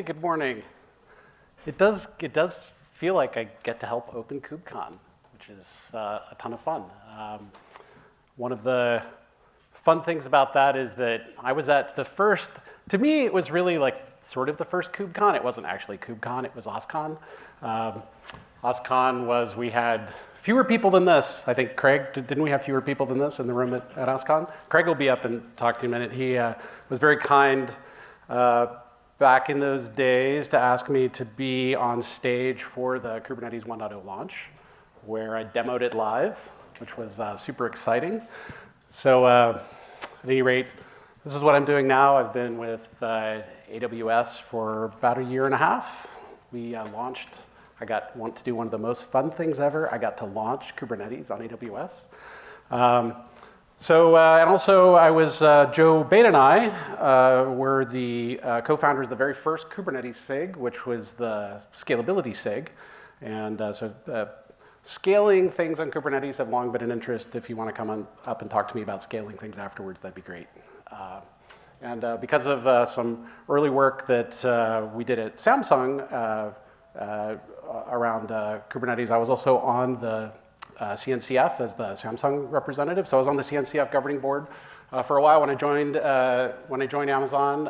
Hey, good morning. It does feel like I get to help open KubeCon, which is a ton of fun. One of the fun things about that is that I was at the first, to me it was really like sort of the first KubeCon. It wasn't actually KubeCon, it was OSCON. OSCON was, we had fewer people than this. I think Craig, didn't we have fewer people than this in the room at OSCON? Craig will be up and talk to you in a minute. He was very kind back in those days to ask me to be on stage for the Kubernetes 1.0 launch, where I demoed it live, which was super exciting. So at any rate, this is what I'm doing now. I've been with AWS for about a year and a half. We launched, want to do one of the most fun things ever. I got to launch Kubernetes on AWS. And also I was, Joe Bate and I were the co-founders of the very first Kubernetes SIG, which was the scalability SIG. And scaling things on Kubernetes have long been an interest. If you want to come up and talk to me about scaling things afterwards, that'd be great. Because of some early work that we did at Samsung around Kubernetes, I was also on the CNCF as the Samsung representative. So I was on the CNCF governing board for a while. When I joined Amazon,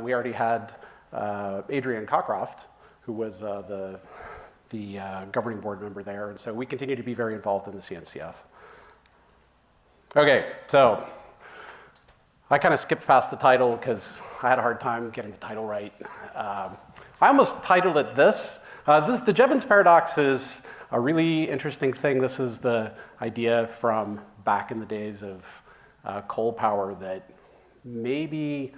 we already had Adrian Cockcroft, who was the governing board member there. And so we continue to be very involved in the CNCF. Okay, so I kind of skipped past the title because I had a hard time getting the title right. I almost titled it this. The Jevons Paradox is a really interesting thing. This is the idea from back in the days of coal power that maybe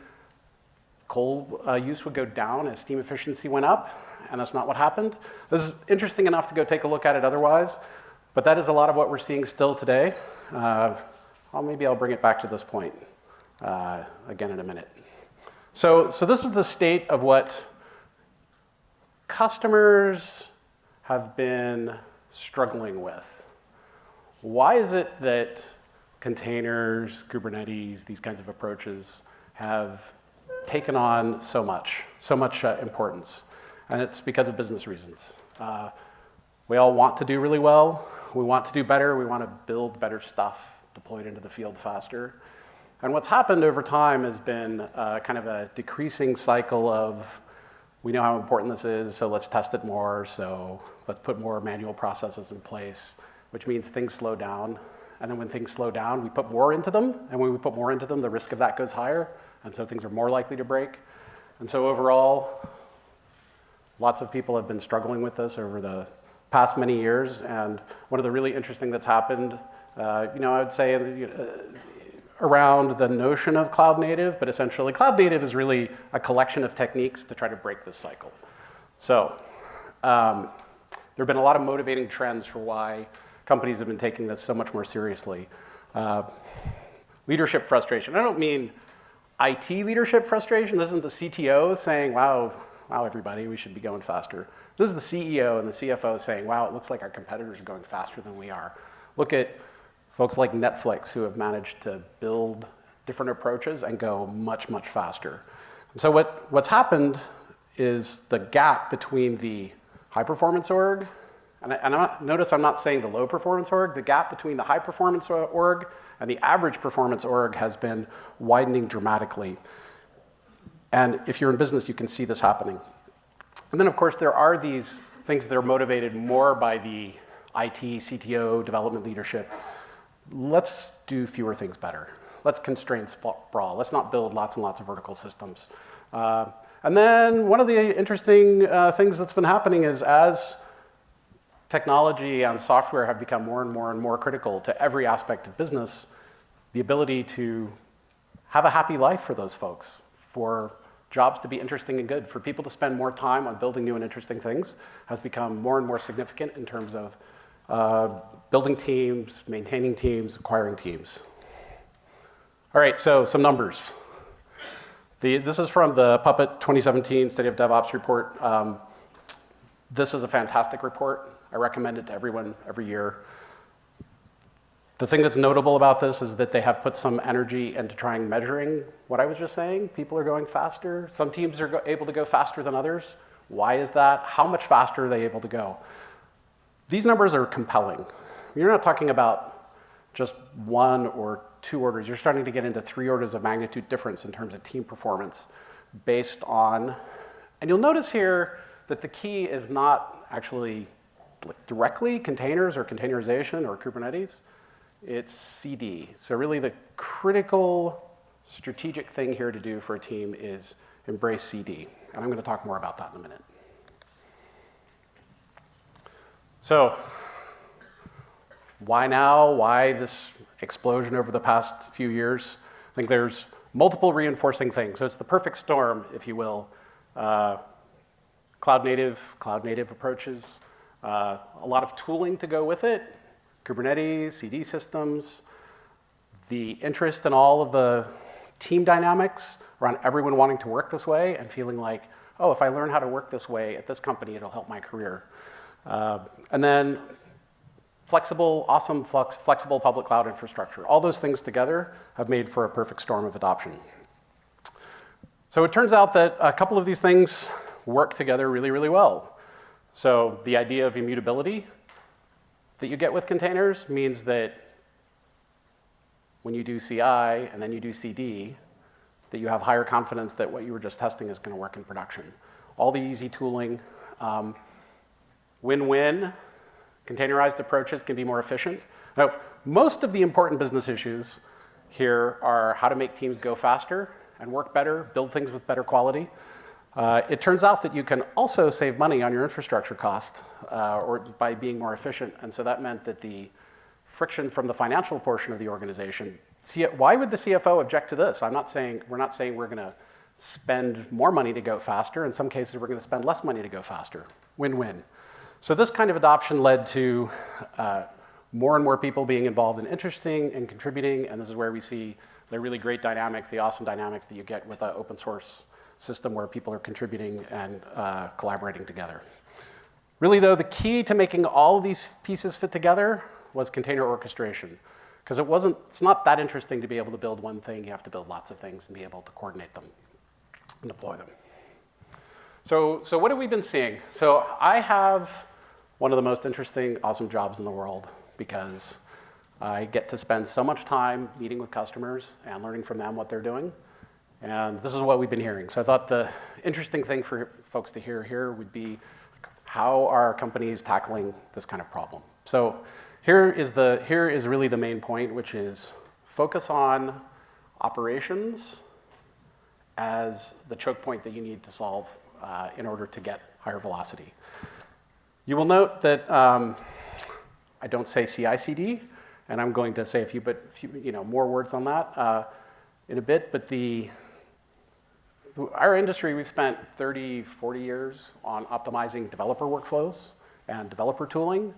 coal use would go down as steam efficiency went up, and that's not what happened. This is interesting enough to go take a look at it otherwise, but that is a lot of what we're seeing still today. Maybe I'll bring it back to this point again in a minute. So this is the state of what customers have been struggling with. Why is it that containers, Kubernetes, these kinds of approaches have taken on so much importance? And it's because of business reasons. We all want to do really well. We want to do better. We want to build better stuff, deploy it into the field faster. And what's happened over time has been kind of a decreasing cycle of, we know how important this is, so let's test it more, so let's put more manual processes in place, which means things slow down. And then when things slow down, we put more into them, and when we put more into them, the risk of that goes higher, and so things are more likely to break. And so overall, lots of people have been struggling with this over the past many years, and one of the really interesting that's happened, I would say around the notion of cloud native, but essentially cloud native is really a collection of techniques to try to break this cycle. So there have been a lot of motivating trends for why companies have been taking this so much more seriously. Leadership frustration. I don't mean IT leadership frustration. This isn't the CTO saying, wow, everybody, we should be going faster. This is the CEO and the CFO saying, wow, it looks like our competitors are going faster than we are. Look at folks like Netflix who have managed to build different approaches and go much, much faster. And so what's happened is the gap between the high-performance org, notice I'm not saying the low-performance org, the gap between the high-performance org and the average performance org has been widening dramatically. And if you're in business, you can see this happening. And then, of course, there are these things that are motivated more by the IT, CTO, development leadership. Let's do fewer things better. Let's constrain sprawl. Let's not build lots and lots of vertical systems. And then one of the interesting things that's been happening is as technology and software have become more and more and more critical to every aspect of business, the ability to have a happy life for those folks, for jobs to be interesting and good, for people to spend more time on building new and interesting things has become more and more significant in terms of building teams, maintaining teams, acquiring teams. All right, so some numbers. This is from the Puppet 2017 State of DevOps report. This is a fantastic report. I recommend it to everyone every year. The thing that's notable about this is that they have put some energy into trying measuring what I was just saying. People are going faster. Some teams are able to go faster than others. Why is that? How much faster are they able to go? These numbers are compelling. You're not talking about just 1 or 2 orders. You're starting to get into 3 orders of magnitude difference in terms of team performance based on, and you'll notice here that the key is not actually directly containers or containerization or Kubernetes. It's CD. So really the critical strategic thing here to do for a team is embrace CD. And I'm going to talk more about that in a minute. So why now? Why this explosion over the past few years? I think there's multiple reinforcing things. So it's the perfect storm, if you will. Cloud native approaches, a lot of tooling to go with it. Kubernetes, CD systems, the interest in all of the team dynamics around everyone wanting to work this way and feeling like, oh, if I learn how to work this way at this company, it'll help my career. And then flexible, awesome, flexible public cloud infrastructure. All those things together have made for a perfect storm of adoption. So it turns out that a couple of these things work together really, really well. So the idea of immutability that you get with containers means that when you do CI and then you do CD, that you have higher confidence that what you were just testing is going to work in production. All the easy tooling, win-win, containerized approaches can be more efficient. Now, most of the important business issues here are how to make teams go faster and work better, build things with better quality. It turns out that you can also save money on your infrastructure cost or by being more efficient. And so that meant that the friction from the financial portion of the organization, why would the CFO object to this? We're not saying we're going to spend more money to go faster. In some cases, we're going to spend less money to go faster. Win-win. So this kind of adoption led to more and more people being involved in interesting and contributing. And this is where we see the really great dynamics, the awesome dynamics that you get with an open source system where people are contributing and collaborating together. Really, though, the key to making all of these pieces fit together was container orchestration. Because it's not that interesting to be able to build one thing. You have to build lots of things and be able to coordinate them and deploy them. So what have we been seeing? So I have one of the most interesting, awesome jobs in the world because I get to spend so much time meeting with customers and learning from them what they're doing. And this is what we've been hearing. So I thought the interesting thing for folks to hear here would be how are companies tackling this kind of problem? So here is really the main point, which is focus on operations as the choke point that you need to solve in order to get higher velocity. You will note that I don't say CI/CD, and I'm going to say a few more words on that in a bit. But our industry, we've spent 30, 40 years on optimizing developer workflows and developer tooling,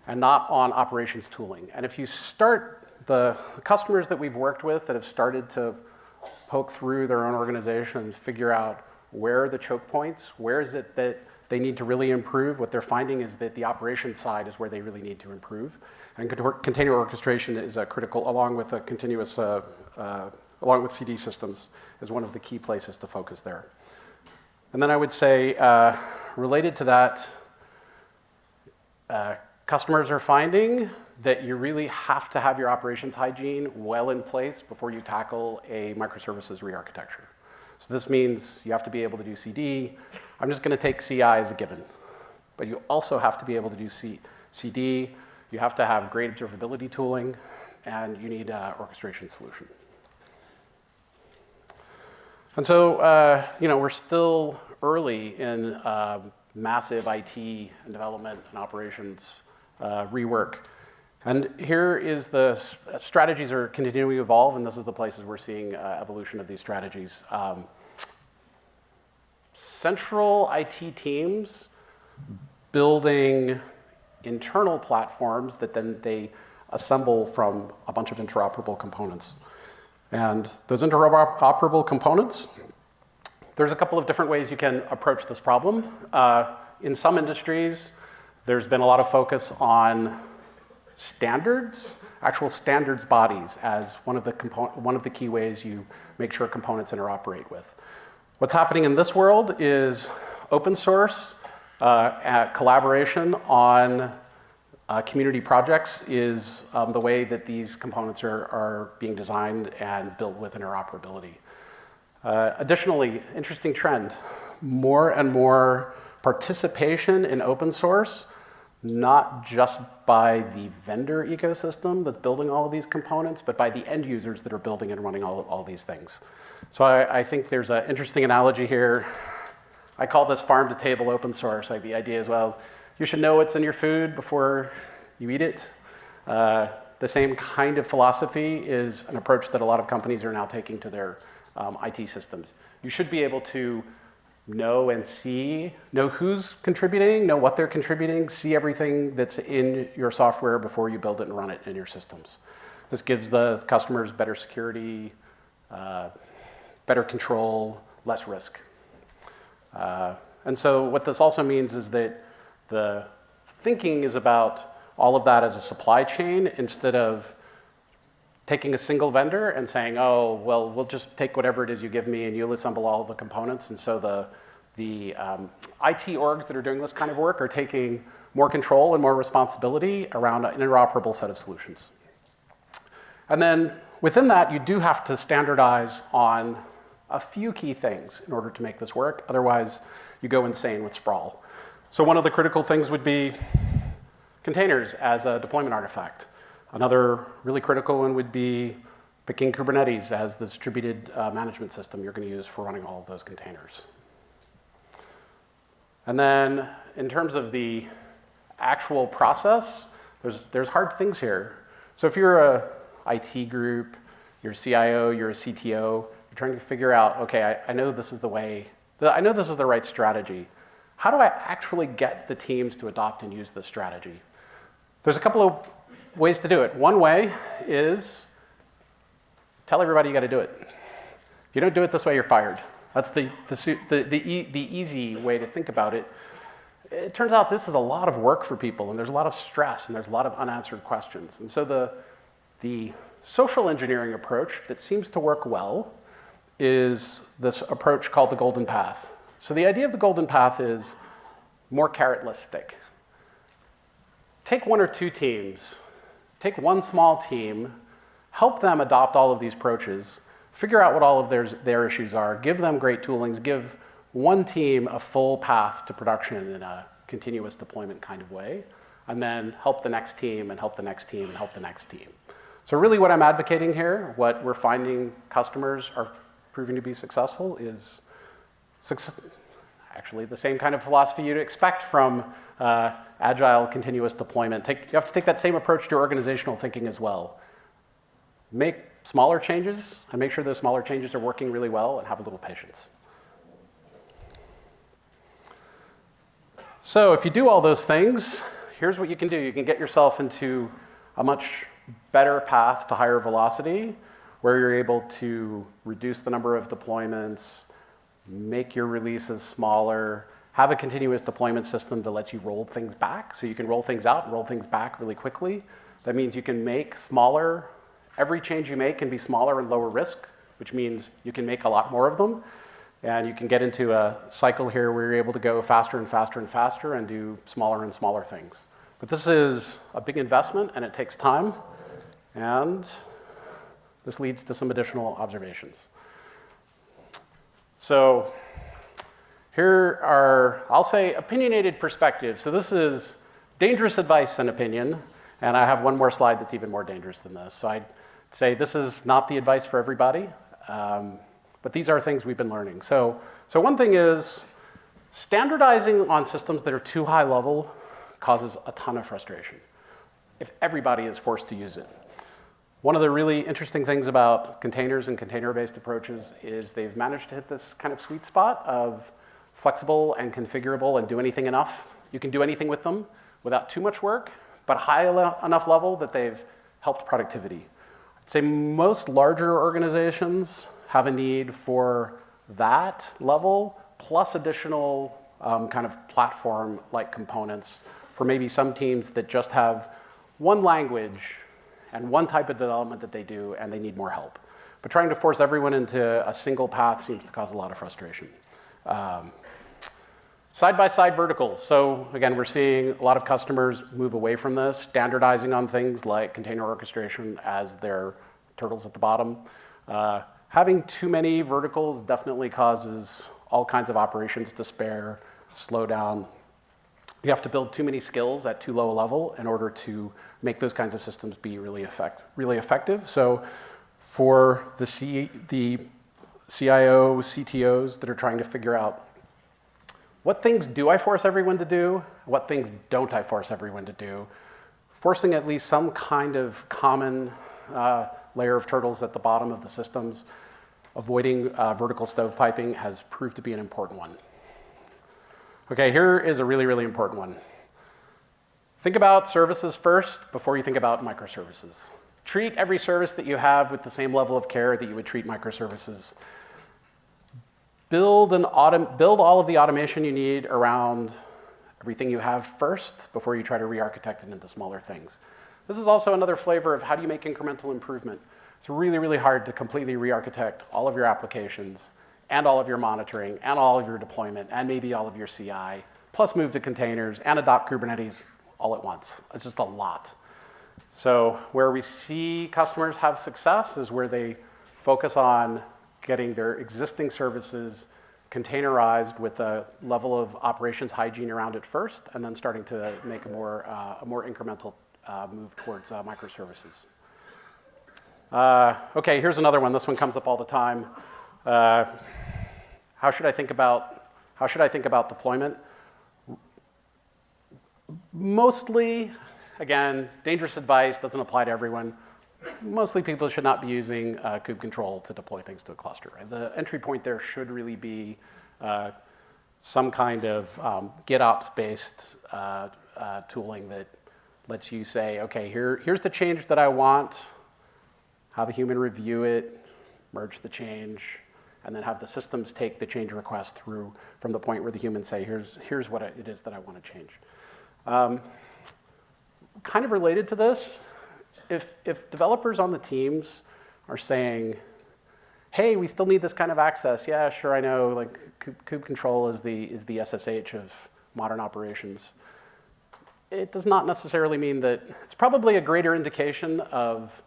and not on operations tooling. And if you start the customers that we've worked with that have started to poke through their own organizations, figure out where are the choke points, where is it that they need to really improve, what they're finding is that the operations side is where they really need to improve. And container orchestration is critical, along with a continuous, along with CD systems, is one of the key places to focus there. And then I would say, related to that, customers are finding that you really have to have your operations hygiene well in place before you tackle a microservices re-architecture. So this means you have to be able to do CD. I'm just going to take CI as a given. But you also have to be able to do CD. You have to have great observability tooling, and you need an orchestration solution. And so, we're still early in massive IT and development and operations rework. And here is the strategies are continuing to evolve, and this is the places we're seeing evolution of these strategies. Central IT teams building internal platforms that then they assemble from a bunch of interoperable components. And those interoperable components, there's a couple of different ways you can approach this problem. In some industries, there's been a lot of focus on standards, actual standards bodies, as one of the key ways you make sure components interoperate with. What's happening in this world is open source collaboration on community projects is the way that these components are being designed and built with interoperability. Additionally, interesting trend, more and more participation in open source, not just by the vendor ecosystem that's building all of these components, but by the end users that are building and running all these things. So I think there's an interesting analogy here. I call this farm to table open source. Like the idea is, well, you should know what's in your food before you eat it. The same kind of philosophy is an approach that a lot of companies are now taking to their IT systems. You should be able to know and know who's contributing, know what they're contributing, see everything that's in your software before you build it and run it in your systems. This gives the customers better security, better control, less risk. And so what this also means is that the thinking is about all of that as a supply chain instead of taking a single vendor and saying, oh, well, we'll just take whatever it is you give me and you'll assemble all of the components. And so the IT orgs that are doing this kind of work are taking more control and more responsibility around an interoperable set of solutions. And then within that, you do have to standardize on a few key things in order to make this work. Otherwise, you go insane with sprawl. So one of the critical things would be containers as a deployment artifact. Another really critical one would be picking Kubernetes as the distributed management system you're going to use for running all of those containers. And then in terms of the actual process, there's hard things here. So if you're a IT group, you're a CIO, you're a CTO, you're trying to figure out, okay, I know this is the way, I know this is the right strategy. How do I actually get the teams to adopt and use this strategy? There's a couple of ways to do it. One way is tell everybody you got to do it. If you don't do it this way, you're fired. That's the easy way to think about it. It turns out this is a lot of work for people, and there's a lot of stress, and there's a lot of unanswered questions. And so the social engineering approach that seems to work well is this approach called the golden path. So the idea of the golden path is more carrotless stick. Take one or two teams, take one small team, help them adopt all of these approaches, figure out what all of their issues are, give them great toolings, give one team a full path to production in a continuous deployment kind of way, and then help the next team and help the next team and help the next team. So really what I'm advocating here, what we're finding customers are proving to be successful is actually the same kind of philosophy you'd expect from agile continuous deployment. You have to take that same approach to organizational thinking as well. Make smaller changes and make sure those smaller changes are working really well and have a little patience. So if you do all those things, here's what you can do. You can get yourself into a much better path to higher velocity where you're able to reduce the number of deployments, make your releases smaller, have a continuous deployment system that lets you roll things back. So you can roll things out and roll things back really quickly. That means you can make smaller, every change you make can be smaller and lower risk, which means you can make a lot more of them. And you can get into a cycle here where you're able to go faster and faster and faster and do smaller and smaller things. But this is a big investment and it takes time. And this leads to some additional observations. So here are, I'll say, opinionated perspectives. So this is dangerous advice and opinion. And I have one more slide that's even more dangerous than this. So I'd say this is not the advice for everybody. But these are things we've been learning. So one thing is standardizing on systems that are too high level causes a ton of frustration if everybody is forced to use it. One of the really interesting things about containers and container-based approaches is they've managed to hit this kind of sweet spot of flexible and configurable and do anything enough. You can do anything with them without too much work, but high enough level that they've helped productivity. I'd say most larger organizations have a need for that level, plus additional kind of platform-like components for maybe some teams that just have one language and one type of development that they do, and they need more help. But trying to force everyone into a single path seems to cause a lot of frustration. Side-by-side verticals. So again, we're seeing a lot of customers move away from this, standardizing on things like container orchestration as their turtles at the bottom. Having too many verticals definitely causes all kinds of operations to spare, slow down. You have to build too many skills at too low a level in order to make those kinds of systems be really effective. So for the CIO, CTOs that are trying to figure out what things do I force everyone to do, what things don't I force everyone to do, forcing at least some kind of common layer of turtles at the bottom of the systems, avoiding vertical stovepiping has proved to be an important one. Okay, here is a really, really important one. Think about services first before you think about microservices. Treat every service that you have with the same level of care that you would treat microservices. Build all of the automation you need around everything you have first before you try to re-architect it into smaller things. This is also another flavor of how do you make incremental improvement. It's really, really hard to completely re-architect all of your applications and all of your monitoring and all of your deployment and maybe all of your CI, plus move to containers and adopt Kubernetes all at once. It's just a lot. So where we see customers have success is where they focus on getting their existing services containerized with a level of operations hygiene around it first, and then starting to make a more incremental move towards microservices. Okay, here's another one. This one comes up all the time. How should I think about deployment? Mostly, again, dangerous advice, doesn't apply to everyone. Mostly people should not be using kube control to deploy things to a cluster. Right? The entry point there should really be some kind of GitOps-based tooling that lets you say, okay, here's the change that I want, have a human review it, merge the change, and then have the systems take the change request through from the point where the humans say, here's what it is that I want to change. Kind of related to this, if developers on the teams are saying, hey, we still need this kind of access, yeah, sure, I know, like kube control is the SSH of modern operations. It does not necessarily mean that it's probably a greater indication of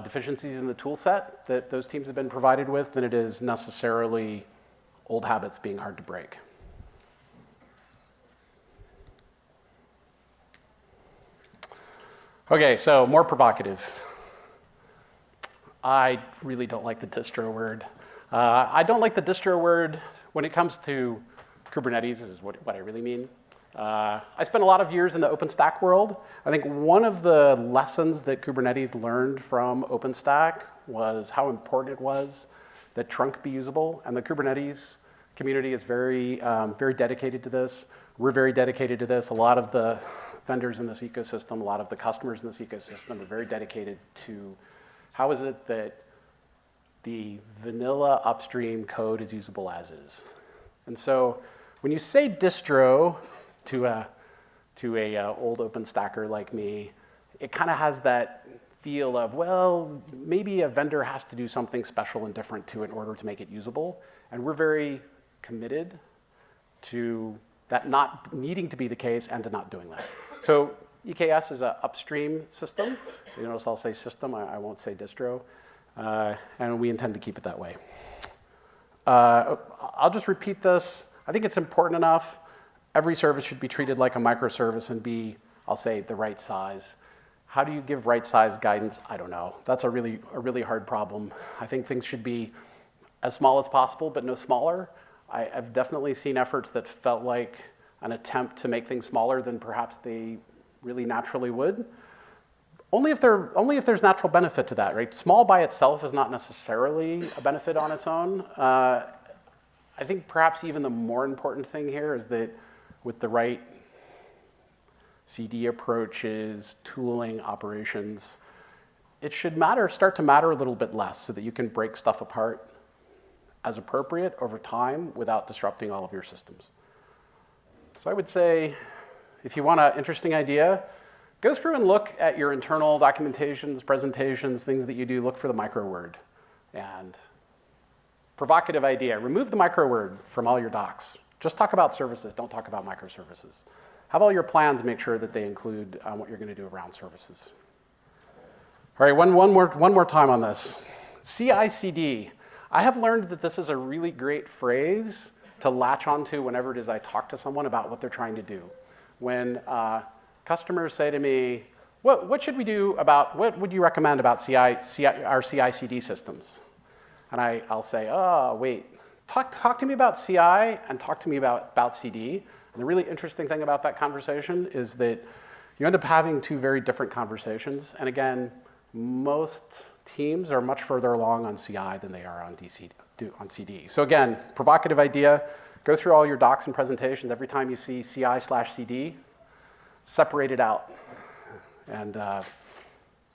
deficiencies in the tool set that those teams have been provided with than it is necessarily old habits being hard to break. Okay, so more provocative. I really don't like the distro word. I don't like the distro word when it comes to Kubernetes, is what I really mean. I spent a lot of years in the OpenStack world. I think one of the lessons that Kubernetes learned from OpenStack was how important it was that trunk be usable, and the Kubernetes community is very, very dedicated to this. We're very dedicated to this. A lot of the vendors in this ecosystem, a lot of the customers in this ecosystem are very dedicated to how is it that the vanilla upstream code is usable as is. And so when you say distro to a old OpenStacker like me, it kind of has that feel of, well, maybe a vendor has to do something special and different to it in order to make it usable. And we're very committed to that not needing to be the case and to not doing that. So EKS is an upstream system. You notice I'll say system, I won't say distro. And we intend to keep it that way. I'll just repeat this. I think it's important enough. Every service should be treated like a microservice and be, I'll say, the right size. How do you give right size guidance? I don't know. That's a really hard problem. I think things should be as small as possible, but no smaller. I've definitely seen efforts that felt like an attempt to make things smaller than perhaps they really naturally would. Only if there's natural benefit to that, right? Small by itself is not necessarily a benefit on its own. I think perhaps even the more important thing here is that with the right CD approaches, tooling, operations, it should start to matter a little bit less so that you can break stuff apart as appropriate over time without disrupting all of your systems. So I would say, if you want an interesting idea, Go through and look at your internal documentations, presentations, things that you do. Look for the micro word. And provocative idea, remove the micro word from all your docs. Just talk about services, don't talk about microservices. Have all your plans make sure that they include what you're going to do around services. All right, one more time on this. CI/CD. I have learned that this is a really great phrase to latch onto whenever it is I talk to someone about what they're trying to do. When customers say to me, what should we do about, what would you recommend about our CI/CD systems? And I'll say, oh, wait, talk to me about CI and talk to me about CD. And the really interesting thing about that conversation is that you end up having two very different conversations. And again, most teams are much further along on CI than they are on CD. So again, provocative idea, go through all your docs and presentations. Every time you see CI/CD, separate it out and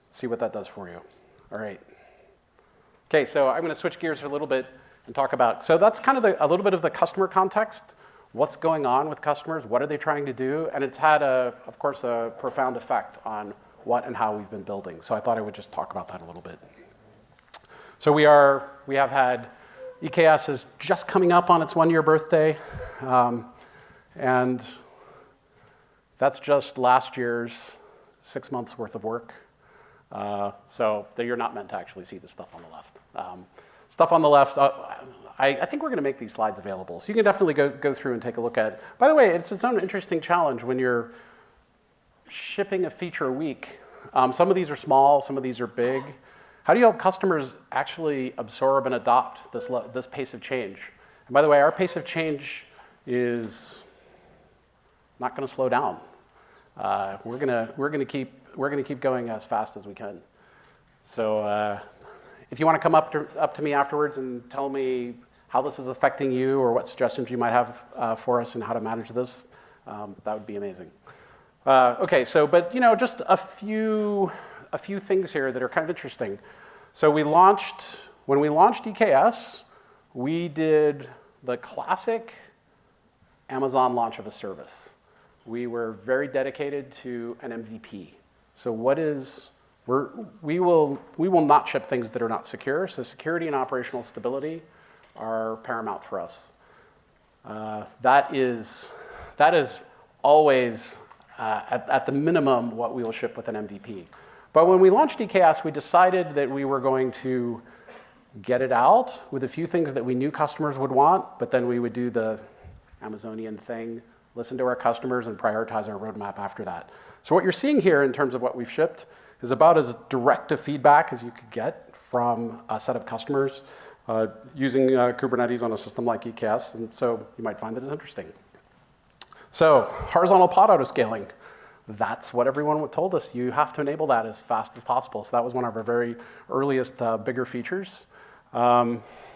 see what that does for you. All right. Okay, so I'm going to switch gears for a little bit and talk about, so that's kind of a little bit of the customer context. What's going on with customers? What are they trying to do? And it's had, of course, a profound effect on what and how we've been building. So I thought I would just talk about that a little bit. So we have had, EKS is just coming up on its 1-year birthday. And that's just last year's 6 months worth of work. So you're not meant to actually see the stuff on the left. Stuff on the left, I think we're going to make these slides available. So you can definitely go through and take a look at it. By the way, it's its own interesting challenge when you're shipping a feature a week. Some of these are small, some of these are big. How do you help customers actually absorb and adopt this pace of change? And by the way, our pace of change is not going to slow down. We're going to keep going as fast as we can. So if you want to come up to me afterwards and tell me how this is affecting you or what suggestions you might have for us and how to manage this, that would be amazing. Okay, so but just a few things here that are kind of interesting. So when we launched EKS, we did the classic Amazon launch of a service. We were very dedicated to an MVP. So we will not ship things that are not secure. So security and operational stability are paramount for us. That is always at the minimum what we will ship with an MVP. But when we launched EKS, we decided that we were going to get it out with a few things that we knew customers would want, but then we would do the Amazonian thing, listen to our customers, and prioritize our roadmap after that. So what you're seeing here in terms of what we've shipped is about as direct a feedback as you could get from a set of customers using Kubernetes on a system like EKS, and so you might find that it's interesting. So horizontal pod autoscaling, that's what everyone told us. You have to enable that as fast as possible. So that was one of our very earliest bigger features. Also,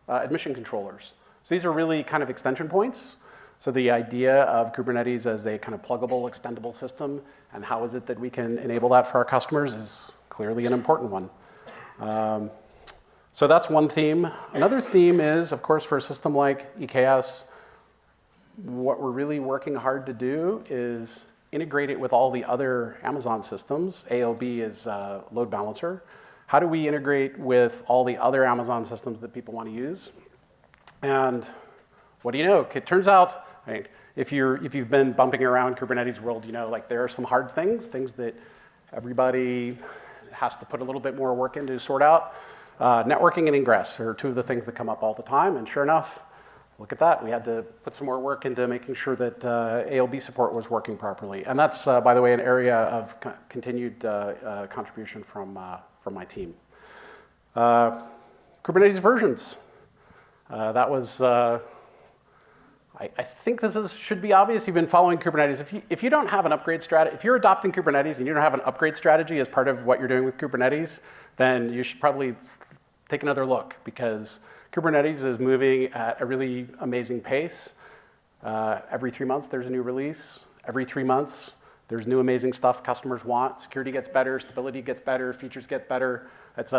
admission controllers. So these are really kind of extension points. So the idea of Kubernetes as a kind of pluggable, extendable system, and how is it that we can enable that for our customers is clearly an important one. So that's one theme. Another theme is, of course, for a system like EKS, what we're really working hard to do is integrate it with all the other Amazon systems. ALB is load balancer. How do we integrate with all the other Amazon systems that people want to use? And what do you know? It turns out, right, if you've been bumping around Kubernetes world, like there are some hard things that everybody has to put a little bit more work into to sort out. Networking and ingress are two of the things that come up all the time, and sure enough, look at that. We had to put some more work into making sure that ALB support was working properly. And that's, by the way, an area of continued contribution from my team. Kubernetes versions. That was, I think should be obvious. You've been following Kubernetes. If you don't have an upgrade strategy, if you're adopting Kubernetes and you don't have an upgrade strategy as part of what you're doing with Kubernetes, then you should probably take another look, because Kubernetes is moving at a really amazing pace. Every 3 months, there's a new release. Every 3 months, there's new amazing stuff customers want. Security gets better, stability gets better, features get better. It's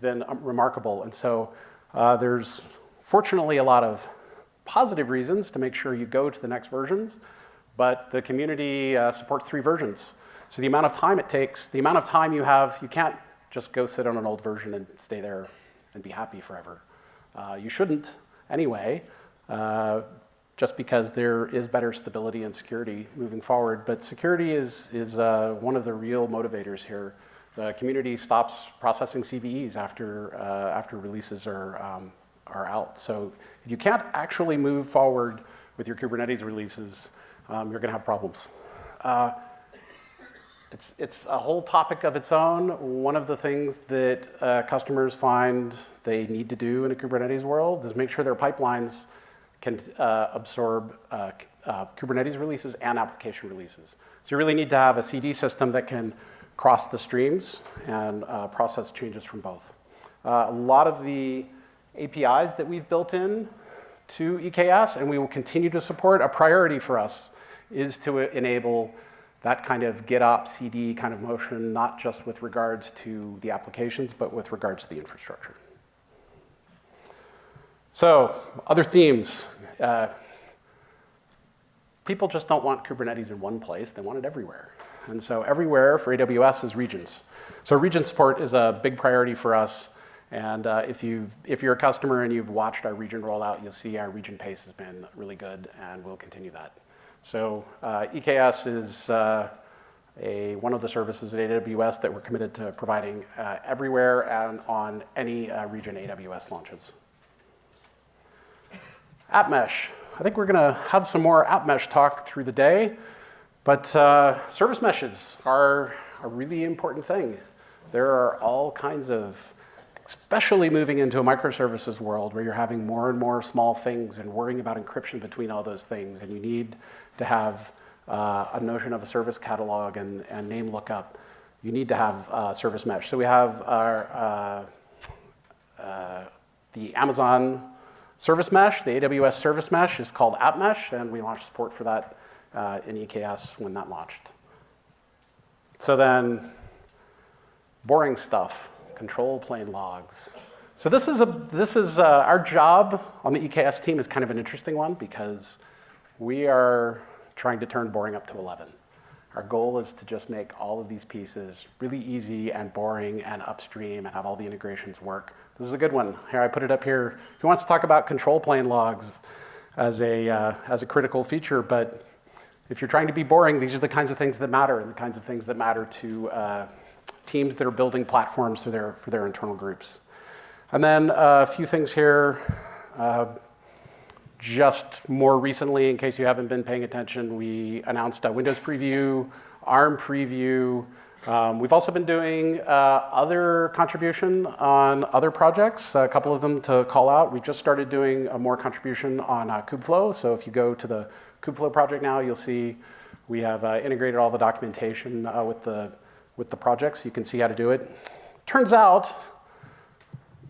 been remarkable. And so there's fortunately a lot of positive reasons to make sure you go to the next versions. but the community supports 3 versions. So the amount of time it takes, the amount of time you have, you can't just go sit on an old version and stay there and be happy forever. You shouldn't anyway, just because there is better stability and security moving forward. But security is one of the real motivators here. The community stops processing CVEs after releases are out. So if you can't actually move forward with your Kubernetes releases, you're going to have problems. It's a whole topic of its own. One of the things that customers find they need to do in a Kubernetes world is make sure their pipelines can absorb Kubernetes releases and application releases. So you really need to have a CD system that can cross the streams and process changes from both. A lot of the APIs that we've built in to EKS, and we will continue to support, a priority for us is to enable that kind of GitOps CD kind of motion, not just with regards to the applications, but with regards to the infrastructure. So, other themes. People just don't want Kubernetes in one place, they want it everywhere. And so everywhere for AWS is regions. So region support is a big priority for us. And if you're a customer and you've watched our region rollout, you'll see our region pace has been really good, and we'll continue that. So EKS is one of the services at AWS that we're committed to providing everywhere and on any region AWS launches. App Mesh. I think we're going to have some more App Mesh talk through the day, but service meshes are a really important thing. There are all kinds of, especially moving into a microservices world where you're having more and more small things and worrying about encryption between all those things, and you need to have a notion of a service catalog and name lookup. You need to have service mesh. So we have our, the Amazon service mesh, the AWS service mesh is called App Mesh, and we launched support for that in EKS when that launched. So then, boring stuff. Control plane logs. So this is our job on the EKS team is kind of an interesting one because we are trying to turn boring up to 11. Our goal is to just make all of these pieces really easy and boring and upstream and have all the integrations work. This is a good one. Here, I put it up here. Who wants to talk about control plane logs as a critical feature? But if you're trying to be boring, these are the kinds of things that matter and the kinds of things that matter to teams that are building platforms for their internal groups. And then a few things here. Just more recently, in case you haven't been paying attention, we announced a Windows preview, ARM preview. We've also been doing other contribution on other projects, a couple of them to call out. We just started doing more contribution on Kubeflow. So if you go to the Kubeflow project now, you'll see we have integrated all the documentation with the projects. You can see how to do it. Turns out,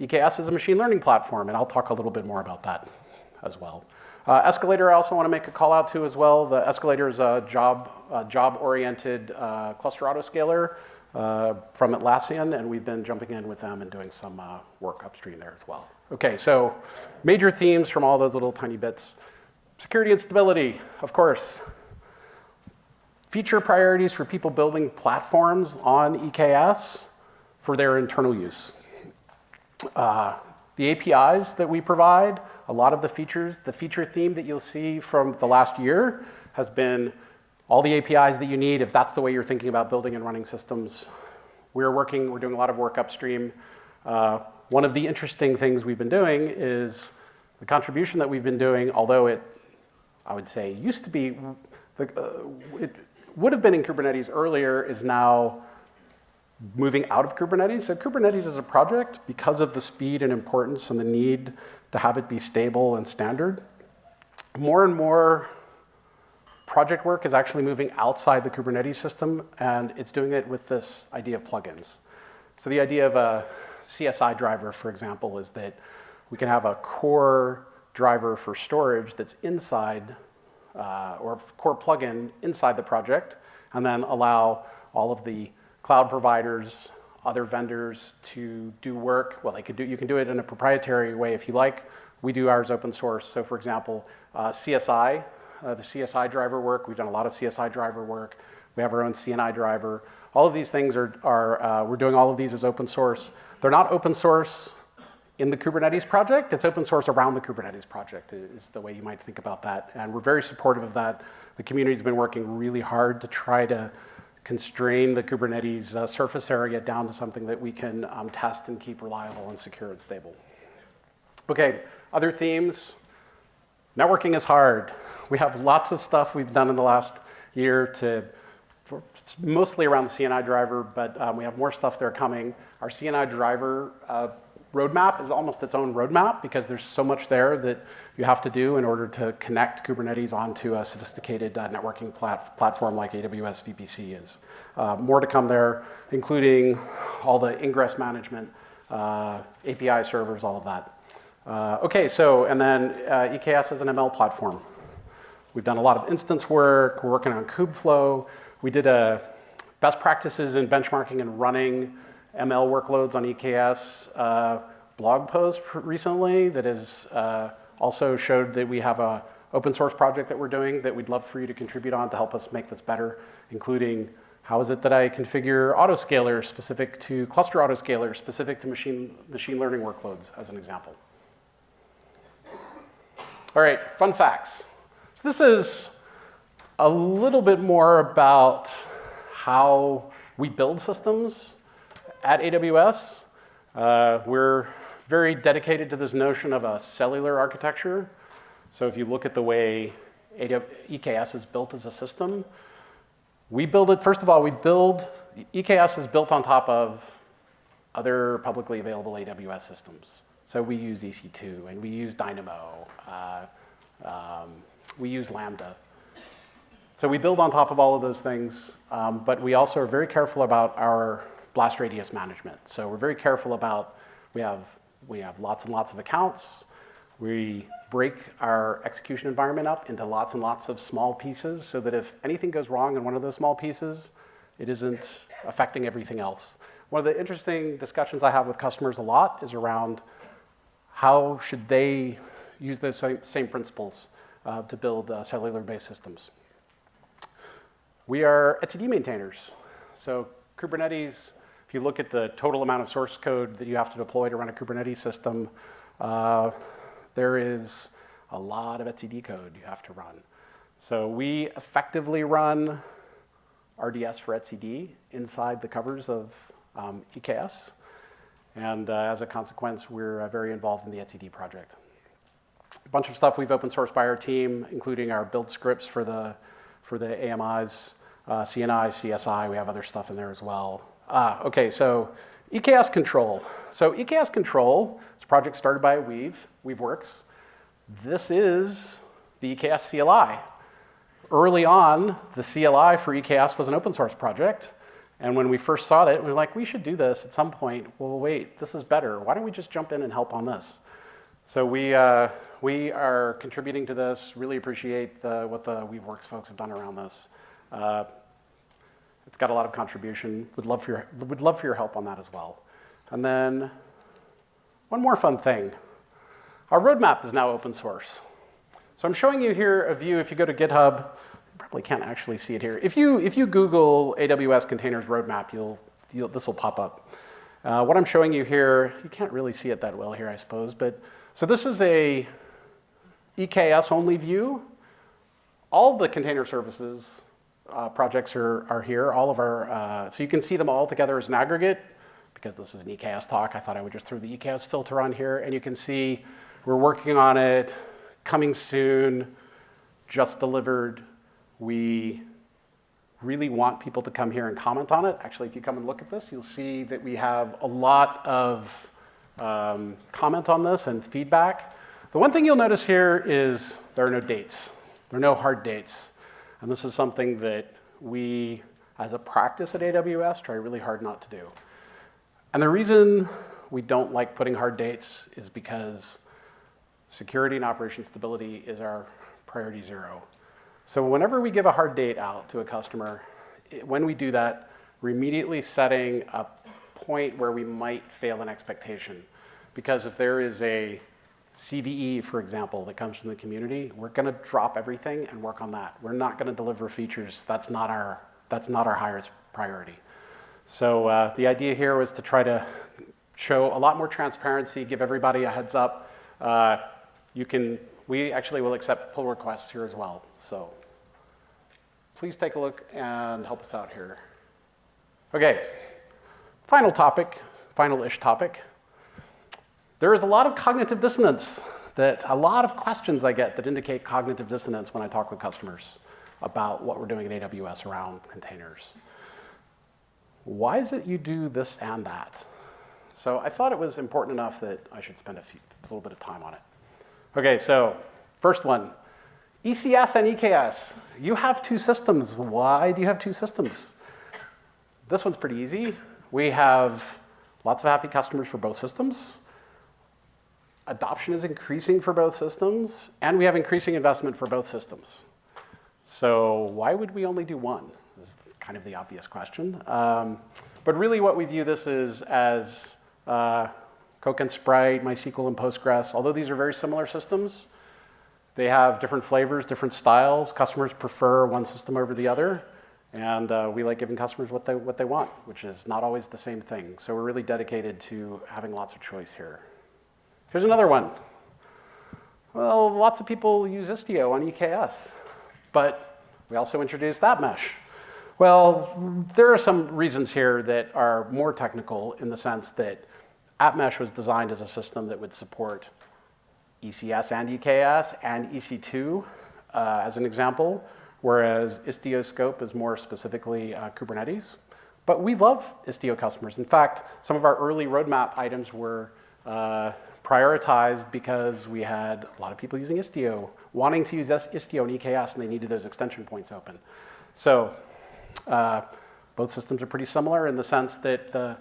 EKS is a machine learning platform, and I'll talk a little bit more about that as well. Escalator, I also want to make a call out to as well. The Escalator is a job-oriented cluster autoscaler from Atlassian, and we've been jumping in with them and doing some work upstream there as well. Okay, so major themes from all those little tiny bits. Security and stability, of course. Feature priorities for people building platforms on EKS for their internal use. The APIs that we provide, a lot of the features, the feature theme that you'll see from the last year has been all the APIs that you need if that's the way you're thinking about building and running systems. We're doing a lot of work upstream. One of the interesting things we've been doing is the contribution that we've been doing, although it, I would say, used to be, it would have been in Kubernetes earlier, is now moving out of Kubernetes. So Kubernetes is a project because of the speed and importance and the need to have it be stable and standard. More and more project work is actually moving outside the Kubernetes system, and it's doing it with this idea of plugins. So the idea of a CSI driver, for example, is that we can have a core driver for storage that's inside, or core plugin inside the project, and then allow all of the cloud providers, other vendors to do work. Well, you can do it in a proprietary way if you like. We do ours open source. So for example, CSI the CSI driver work. We've done a lot of CSI driver work. We have our own CNI driver. All of these things we're doing all of these as open source. They're not open source in the Kubernetes project. It's open source around the Kubernetes project is the way you might think about that. And we're very supportive of that. The community's been working really hard to try to constrain the Kubernetes surface area down to something that we can test and keep reliable and secure and stable. Okay, other themes. Networking is hard. We have lots of stuff we've done in the last year mostly around the CNI driver, but we have more stuff there coming. Our CNI driver roadmap is almost its own roadmap because there's so much there that you have to do in order to connect Kubernetes onto a sophisticated networking platform like AWS VPC is. More to come there, including all the ingress management, API servers, all of that. And then EKS as an ML platform. We've done a lot of instance work. We're working on Kubeflow. We did a best practices in benchmarking and running ML workloads on EKS blog post recently that is also showed that we have a open source project that we're doing that we'd love for you to contribute on to help us make this better, including how is it that I configure autoscaler specific to cluster autoscaler specific to machine learning workloads as an example. All right, fun facts. So this is a little bit more about how we build systems at AWS. We're very dedicated to this notion of a cellular architecture. So if you look at the way EKS is built as a system, we build it, first of all, EKS is built on top of other publicly available AWS systems. So we use EC2 and we use Dynamo. We use Lambda. So we build on top of all of those things, but we also are very careful about our blast radius management. So we're very careful about, we have lots and lots of accounts. We break our execution environment up into lots and lots of small pieces so that if anything goes wrong in one of those small pieces, it isn't affecting everything else. One of the interesting discussions I have with customers a lot is around how should they use those same principles to build cellular-based systems. We are etcd maintainers. So Kubernetes, if you look at the total amount of source code that you have to deploy to run a Kubernetes system, there is a lot of etcd code you have to run. So we effectively run RDS for etcd inside the covers of EKS. And as a consequence, we're very involved in the etcd project. A bunch of stuff we've open sourced by our team, including our build scripts for the AMIs, CNI, CSI. We have other stuff in there as well. So EKS Control. So EKS Control is a project started by Weaveworks. This is the EKS CLI. Early on, the CLI for EKS was an open source project. And when we first saw it, we were like, we should do this at some point. Well, wait, this is better. Why don't we just jump in and help on this? So we are contributing to this, really appreciate what the Weaveworks folks have done around this. It's got a lot of contribution. Would love for your help on that as well. And then one more fun thing. Our roadmap is now open source. So I'm showing you here a view. If you go to GitHub, you probably can't actually see it here. If you Google AWS Containers Roadmap, this will pop up. What I'm showing you here, you can't really see it that well here, I suppose. But so this is a EKS only view. All the container services projects are here. All of our so you can see them all together as an aggregate. Because this is an EKS talk, I thought I would just throw the EKS filter on here, and you can see we're working on it, coming soon, just delivered. We really want people to come here and comment on it. Actually, if you come and look at this, you'll see that we have a lot of comment on this and feedback. The one thing you'll notice here is there are no dates. There are no hard dates. And this is something that we, as a practice at AWS, try really hard not to do. And the reason we don't like putting hard dates is because security and operation stability is our priority zero. So whenever we give a hard date out to a customer, when we do that, we're immediately setting a point where we might fail an expectation. Because if there is a CVE, for example, that comes from the community, we're going to drop everything and work on that. We're not going to deliver features. That's not our highest priority. So the idea here was to try to show a lot more transparency, give everybody a heads up. We actually will accept pull requests here as well. So please take a look and help us out here. Okay, final topic, final-ish topic. There is a lot of cognitive dissonance, a lot of questions I get that indicate cognitive dissonance when I talk with customers about what we're doing at AWS around containers. Why is it you do this and that? So I thought it was important enough that I should spend a little bit of time on it. Okay, so first one, ECS and EKS. You have two systems. Why do you have two systems? This one's pretty easy. We have lots of happy customers for both systems. Adoption is increasing for both systems, and we have increasing investment for both systems. So why would we only do one? This is kind of the obvious question. But really what we view this is as Coke and Sprite, MySQL and Postgres. Although these are very similar systems, they have different flavors, different styles. Customers prefer one system over the other. And we like giving customers what they want, which is not always the same thing. So we're really dedicated to having lots of choice here. Here's another one. Well, lots of people use Istio on EKS, but we also introduced App Mesh. Well, there are some reasons here that are more technical in the sense that App Mesh was designed as a system that would support ECS and EKS and EC2 as an example, whereas Istio Scope is more specifically Kubernetes. But we love Istio customers. In fact, some of our early roadmap items were prioritized because we had a lot of people using Istio, wanting to use Istio and EKS, and they needed those extension points open. So both systems are pretty similar in the sense that the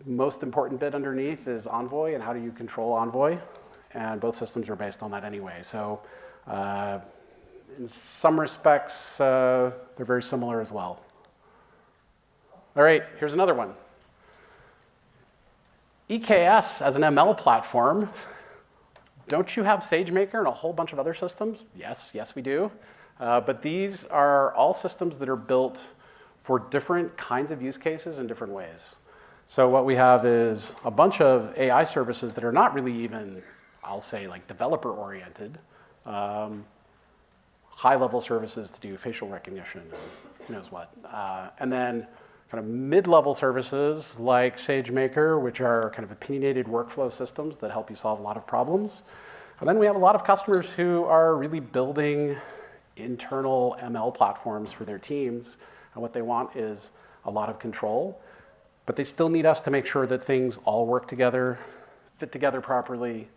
most important bit underneath is Envoy and how do you control Envoy. And both systems are based on that anyway. So in some respects, they're very similar as well. All right, here's another one. EKS as an ML platform, don't you have SageMaker and a whole bunch of other systems? Yes, we do. But these are all systems that are built for different kinds of use cases in different ways. So what we have is a bunch of AI services that are not really even, I'll say, like developer-oriented, high-level services to do facial recognition and who knows what. And then kind of mid-level services like SageMaker, which are kind of opinionated workflow systems that help you solve a lot of problems. And then we have a lot of customers who are really building internal ML platforms for their teams. And what they want is a lot of control. But they still need us to make sure that things all work together, fit together properly,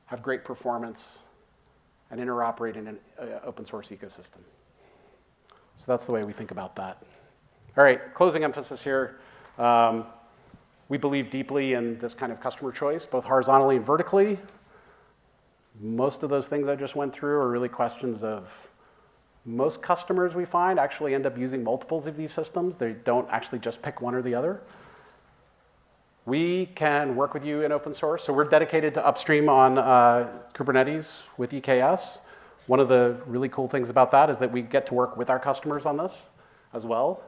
have great performance, and interoperate in an open source ecosystem. So that's the way we think about that. All right, closing emphasis here. We believe deeply in this kind of customer choice, both horizontally and vertically. Most of those things I just went through are really questions of most customers we find actually end up using multiples of these systems. They don't actually just pick one or the other. We can work with you in open source. So we're dedicated to upstream on Kubernetes with EKS. One of the really cool things about that is that we get to work with our customers on this as well.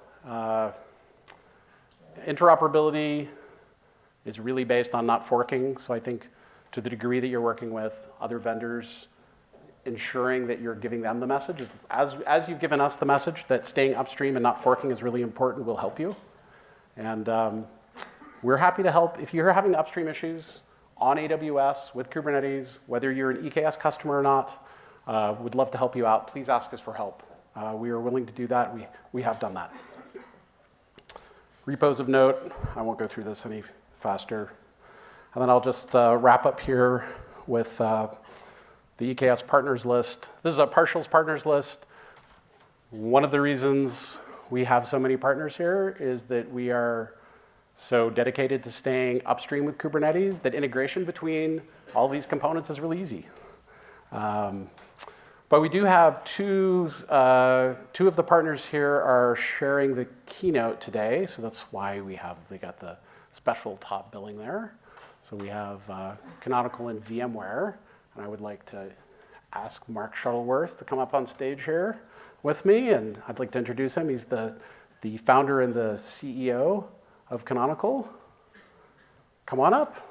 Interoperability is really based on not forking. So I think to the degree that you're working with other vendors, ensuring that you're giving them the message, as you've given us the message that staying upstream and not forking is really important, will help you. And we're happy to help. If you're having upstream issues on AWS with Kubernetes, whether you're an EKS customer or not, we'd love to help you out. Please ask us for help. We are willing to do that. We have done that. Repos of note. I won't go through this any faster. And then I'll just wrap up here with the EKS partners list. This is a partials partners list. One of the reasons we have so many partners here is that we are so dedicated to staying upstream with Kubernetes that integration between all these components is really easy. But we do have two of the partners here are sharing the keynote today, so that's why they got the special top billing there. So we have Canonical and VMware, and I would like to ask Mark Shuttleworth to come up on stage here with me, and I'd like to introduce him. He's the founder and the CEO of Canonical. Come on up.